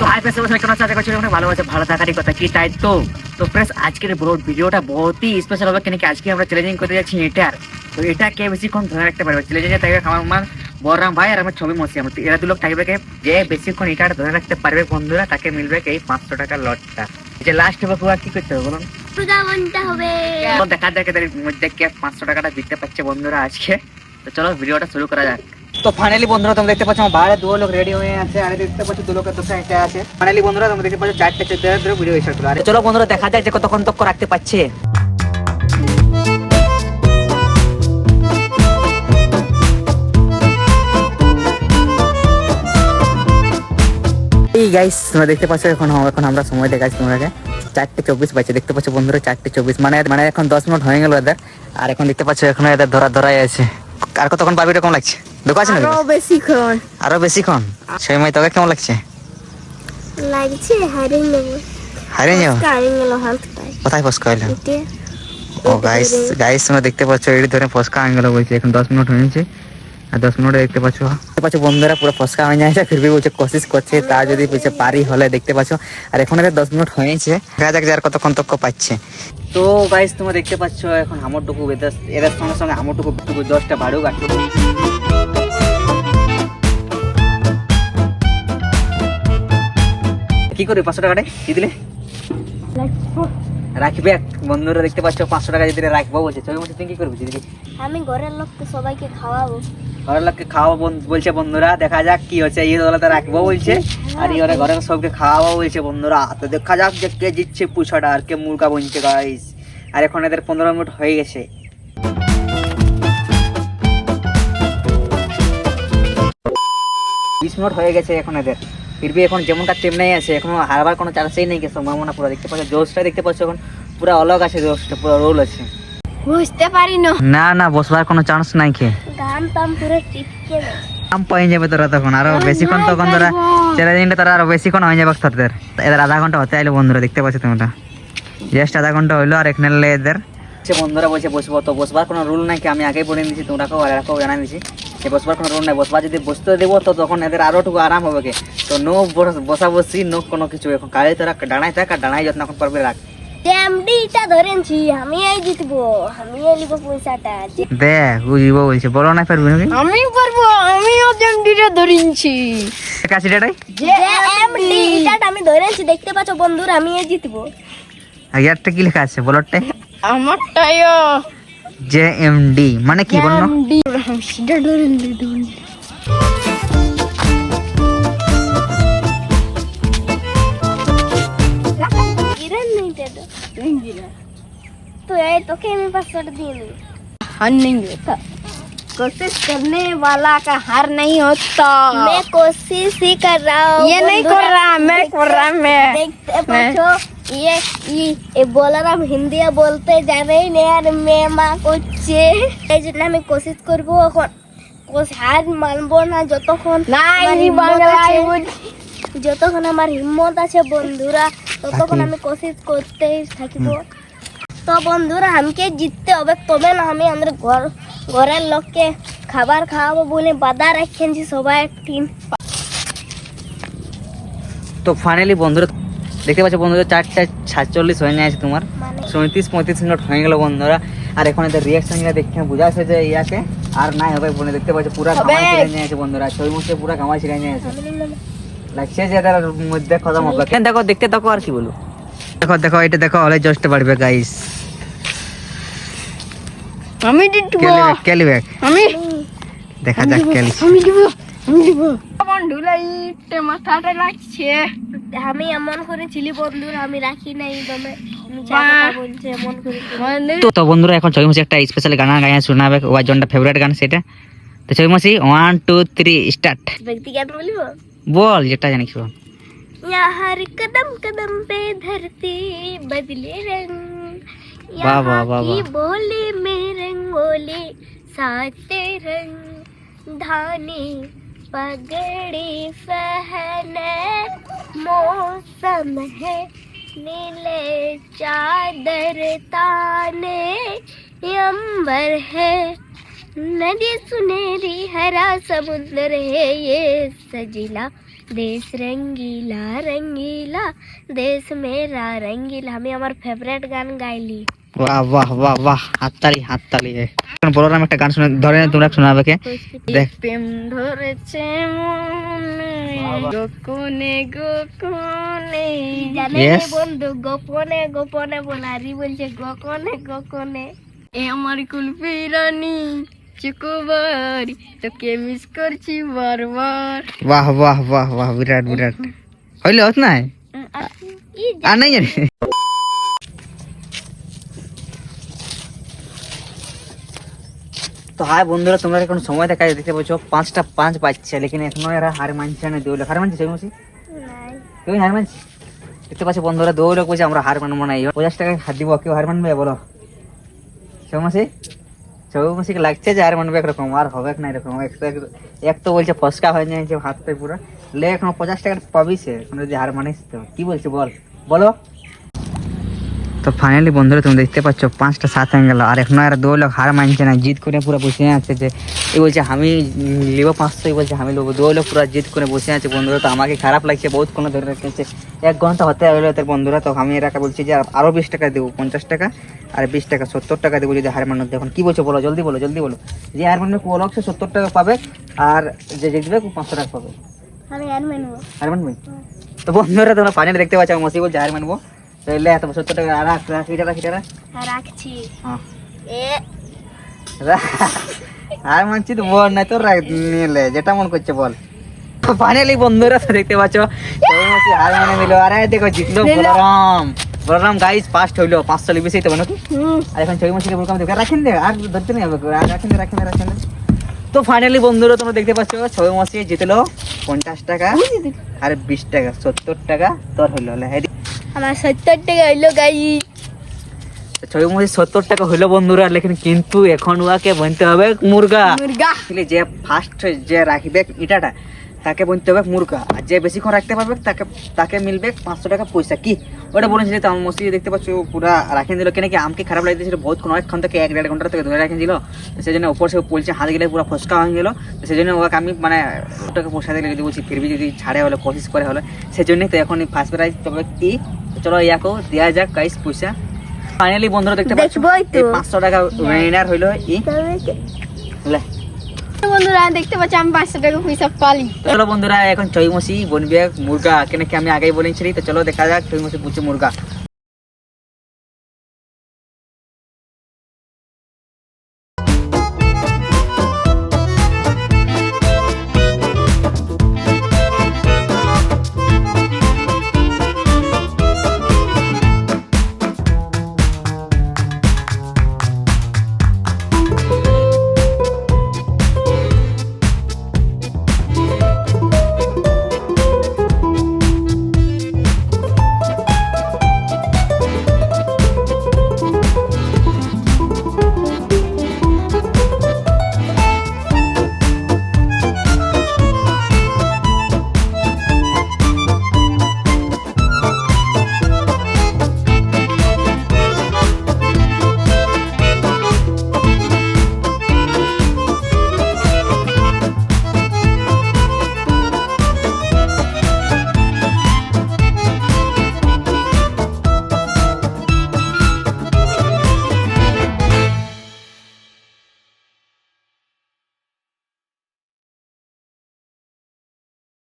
তো হাই ফ্রেন্ड्स কেমন আছেন? আশা করছি অনেক ভালো আছে। ভালো থাকারই কথা, কি তাই তো। তো ফ্রেন্ड्स আজকের ভিডিওটা বহুতই স্পেশাল হবে, কেন কি আজকে আমরা চ্যালেঞ্জিং করতে যাচ্ছি এটার। তো এটা কে বেশিক্ষণ ধরে রাখতে পারবে চ্যালেঞ্জে থাকবে আমার বলরাম ভাই আর আমার ছবি মসি। আমরা এরা দু লোক থাকবে, যে বেশিক্ষণ এটা ধরে রাখতে পারবে বন্ধুরা তাকে মিলবে এই 500 টাকার লটটা। যে লাস্ট হবে পুরো কি করতে হবে বলুন? দেখা যাক এদের মধ্যে কে 500 টাকাটা জিততে পারছে বন্ধুরা আজকে। তো চলো ভিডিওটা শুরু করা যাক। তো ফাইনালি বন্ধুরা তোমরা দেখতে পাচ্ছ আমার বাইরে দু লোক রেডি হয়ে আছে, আর দেখতে পাচ্ছ দু লোকের দোকান এটা আছে। ফাইনালি বন্ধুরা তোমরা দেখতে পাচ্ছ 4টা 14 ধরে ভিডিও স্টার্ট করো। আর চলো বন্ধুরা দেখা যাক যে কতক্ষণ তক রাখতে পারছে। এই গাইস তোমরা দেখতে পাচ্ছ এখন আমরা সময় দেখাচ্ছি তোমাদেরকে 4:24 বাজে। দেখতে পাচ্ছ বন্ধুরা 4:24 মানে এখন 10 মিনিট হয়ে গেল এদের। আর এখন দেখতে পাচ্ছ এখন এদের ধরাই আছে। আর কতক্ষণ পাবি এরকম লাগছে? দুঃখ আছে না? আরো বেশিক্ষণ। সময় তোকে কেমন লাগছে? হারিয়ে যাবো। কোথায় ফসকা হইলো? ও গাইস তোমরা দেখতে পাচ্ছ এই ধরে ফসকা হয়ে গেল বলছে। এখন 10 মিনিট হয়েছে, আর 10 মিনিটে দেখতে পাচ্ছ বন্ধুরা পুরো ফসকা হয়ে যাচ্ছে। ফির বলছে কোশিশ করছে, তা যদি বলছে পারি হলে দেখতে পাচ্ছ। আর এখন এদের 10 মিনিট হয়েছে, দেখা যাক যে আর কতক্ষণ তক পাচ্ছে। তো গাইস তোমরা দেখতে পাচ্ছ এখন আমরটুকু এদের সঙ্গে সঙ্গে আমরটুকু 10টা বাড়ুক। আর কি করবি 500 টাকাটা দিয়ে দিলে? রাখবে বন্ধুরা দেখতে পাচ্ছ 500 টাকা যদি রাখবো বলছে। ছবি মধ্যে তুই কি করবি দিদি? আমি ঘরের লোককে সবাইকে খাওয়াবো। ঘরের লোককে খাওয়াবো বলছে বন্ধুরা, দেখা যাক কি হচ্ছে। এই দলাতে রাখবো বলছে, আর এই ঘরের সবকে খাওয়াবো বলছে বন্ধুরা। তো দেখা যাক যে কে জিতছে পুছাটা আর কে মুরগা বনছে গাইস। আর এখন এদের 15 মিনিট হয়ে গেছে। 20 মিনিট হয়ে গেছে এখন এদের। ফিরবি এখন যেমনটা তেমনি আছে, এখনো হারবার কোনো চান্সই নেই, সম্ভাবনা পুরো দেখতে পাচ্ছ। জোশটা দেখতে পাচ্ছ এখন পুরো অলগ আছে, জোশটা পুরো রোল আছে। বুঝতে পারি না বসবার কোনো চান্স নাই। কে গান তাম পুরো টিপকে কাম পাই যাবে তোরা তখন, আরো বেশিক্ষণ তখন তোরা চ্যালেঞ্জটা তোরা আরো বেশিক্ষণ হয়ে যাবে তোদের। এদের আধা ঘন্টা হতে আইলো বন্ধুরা দেখতে পাচ্ছ তোমরা, জাস্ট আধা ঘন্টা হইলো। আর এখানে এদের বন্ধুরা বলছে বসবো, তো বসবার কোনো রুল নাই। কি আমি আগেই বলে দিয়েছি, তোমরাকেও আর এরাকেও জানাই দিয়েছি যে বসবার কোনো রুল নাই। বসবার যদি বসতে দেবো তো তখন এদের আরো টুকু আরাম হবে। কে তো নো বসা বসি নো কোনো কিছু। এখন কালে তোরা ডানাই থাক, আর ডানাই যত্ন এখন পারবে রাখ। এমডিটা ধরেছি, আমি এই জিতবো, আমি এই লিবো পয়সাটা। দেখ বুঝিব বলছে, বলো না পারবি নাকি? আমি পারবো, আমিও এমডিটা ধরেছি। কাছিটাই যে এমডিটা আমি ধরেছি দেখতে পাচ্ছ বন্ধুরা, আমি এই জিতবো। আগেরটা কি লেখা আছে বলতে? আমারটাও জে এমডি মানে কি বলনো? এমডি সেটা ধরেন দিদুন। तो ये तो क्या मेरे पास कर दिए नहीं। हार नहीं होता, कोशिश करने वाला का हार नहीं होता। मैं कोशिश ही कर रहा हूँ। ये नहीं कर रहा, मैं कर रहा। मैं देखते पाछो ये बोला ना हिंदी बोलते जा रहे नहीं यार। मैं माँ को चे जितना मैं कोशिश करबो এখন কোস হার মানবো না যতক্ষণ নাই বাংলায় যতক্ষণ আমার হিম্মত আছে বন্ধুরা ততক্ষণ আমি কোশিশ করতেই থাকিব। তো বন্ধুরা আমাকে জিততে হবে, তবে না আমি আমাদের ঘরের লোককে খাবার খাওয়াবো বলে বাধা রাখেছি সবাই টিম। তো ফাইনালি বন্ধুরা দেখতে পাচ্ছ বন্ধুরা 4:47 হয়ে গেছে তোমার, 37-35 মিনিট হয়ে গেল বন্ধুরা। আর এখন এদের রিয়াকশন দেখে বোঝা যাচ্ছে যে ইয়াকে আর নাই হবে বলে। দেখতে পাচ্ছ পুরা কামাই ছিড়ে নিয়ে আছে বন্ধুরা, ছবি মুখে পুরা কামাই ছিড়ে নিয়ে আছে। লাগছে যে এদের মধ্যে খতম হবে। কেন দেখো দেখতে থাকো আর কি বলবো। দেখো এটা দেখো অলে জাস্ট বাড়বে গাইস। আমি জিতবো, ক্যালিব্যাক আমি দেখা যাক ক্যালি আমি দিব বন্ধুরা। মাথাটা লাগছে, আমি এমন করেছিলি বন্ধুরা, আমি রাখি নাই দমে। তো বন্ধুরা এখন ছবি মাসি একটা স্পেশাল গান গায়া শোনাবে, ওয়ার জনটা ফেভারিট গান সেটা। তো ছবি মাসি 1 2 3 স্টার্ট। ব্যক্তিগত বলবো, বল যেটা জানিস বল। हर कदम कदम पे धरती बदले रंग, वाह वाह वाह की बोली में रंगोली साते रंग, धानी पगड़ी पहने मौसम है नीले चादर ताने, अंबर है नदी सुनहरी हरा समुद्र है ये सजिला দেশ রঙ্গিলা রঙ্গিলা দেশ মেরা রঙ্গিলা আমি আমার ফেভারিট গান গাইলি বাহ বাহ বাহ বাহ, হাততালি এখন বলরাম একটা গান শুনে ধরে তোমরা শোনাবে কে দেখ। প্রেম ধরেছে মনে গোপনে গোপনে জানে Yes. বন্ধু গোপনে গোপনে বলারি বলছে গোপনে গোপনে এ আমার কুলফি রানী চুকুবারি তোকে মিস করছি বারবার বাহ বাহ বাহ বাহ, বিরাট হইলে হত নাই আর নাই জানি। তো হাই বন্ধুরা, তোমরা এখন সময় দেখা দেখতে পাচ্ছ 5:05 বাজছে, লেকিন এখনো এরা হার মানছে না। 2 লাখ হার মানছে সেগুলো তুমি হার মানছি দেখতে পাচ্ছ বন্ধুরা। 2 লাখ বলছে আমরা হার মানবো না। 50 টাকা হাত দিব, কেউ হার মানবে বলো? সৌমাসিকে লাগছে যে হার মানবে একরকম, আর হবে না এরকম। এক তো বলছে ফসকা হয়ে যাচ্ছে হাতটা পুরো, লে এখন 50 টাকা পাবি সে যদি হার মানিস। তো কি বলছে বলো। তো ফাইনালি বন্ধুরা তুমি দেখতে পাচ্ছ 5:07 হয়ে গেল, আর এখন আর 2 লাখ হার মানছে না। জিদ করে পুরো বসে আছে যে এই বলছে আমি লিব 500, বলছে আমি লিব 2 লাখ, পুরো জিদ করে বসে আছে বন্ধুরা। তো আমাকে খারাপ লাগছে, বহুত কোনো ধরে রেখেছে। 1 ঘন্টা হতে হলো তো বন্ধুরা। তো আমি এরাকে বলছি যে আরো 20 টাকা দেবো, 50 টাকা আর 20 টাকা 70 টাকা দেবো যদি হার মানো। এখন কি বলছো বলো, জলদি বলো। যে হার মানবে ও লোক সে 70 টাকা পাবে, আর যে জিতবে 500 টাকা পাবে। আমি আর মানবো হার মানবে? তো বন্ধুরা তোমরা ফাইনালি দেখতে পাচ্ছ মসি বলছে হার মানবো। তো এলে এত 70 টাকা রাখছি হ্যাঁ এ আর মানছি তো বল না তোর নিলে যেটা মন করছে বল। ফাইনালি বন্ধুরা তো দেখতে পাচ্ছ হার মানে নিল। আরে দেখো জিতলো বলরাম গাইস ফার্স্ট হইলো। 500 বেশি তো নাকি। আর এখন ছবি মাসিকে বললাম দেখো রাখেন দে, আর ধরতে নেই হবে, রাখেন। তো ফাইনালি বন্ধুরা তোমরা দেখতে পাচ্ছ ছবি মাসি জিতলো 50 টাকা আর 20 টাকা 70 টাকা তোর হইলো। আমার 70 টাকা হইলো গাইস। ছবি মাসি 70 টাকা হইলো বন্ধুরা, লেকিন কিন্তু এখন ওকে বনতে হবে মুরগা। যে ফার্স্ট যে রাখবে ইটাটা তাকে বলতে হবে মুরগা, আর যে বেশিক্ষণ রাখতে পারবে তাকে মিলবে 500 টাকা পয়সা। কি ওটা বলেছিল? তো আমার মসজিদে দেখতে পাচ্ছ পুরা রাখেন দিল। কেন কি আমাকে খারাপ লাগতেছিল বহুতক্ষণ, অনেকক্ষণ থেকে 1-1.5 ঘন্টা থেকে ধরে রাখেন দিল। তো সেই জন্য উপর সে বলছে হাত গেলে পুরো ফসকা হয়ে গেল। তো সেই জন্য ওকে আমি মানে ওটাকে পয়সা দিলে যদি বলছি ফিরবি যদি ছাড়ে হলে কোশিশ করে হলে, সেই জন্যই তো এখন ফার্স্ট প্রাইজ তবে কি চলো ইয়াকে দেওয়া যাক গাইস পয়সা। ফাইনালি বন্ধুরা দেখতে পাচ্ছ 500 টাকা উইনার হইলো বন্ধুরা দেখতে পাচ্ছি আমি 500 টাকা পয়সা পালি। চলো বন্ধুরা এখন ছবি মাসি বনবে মুরগা, কেন কি আমি আগেই বলেছিলি। তো চলো দেখা যাক ছবি মাসি বুঝছে মুরগা।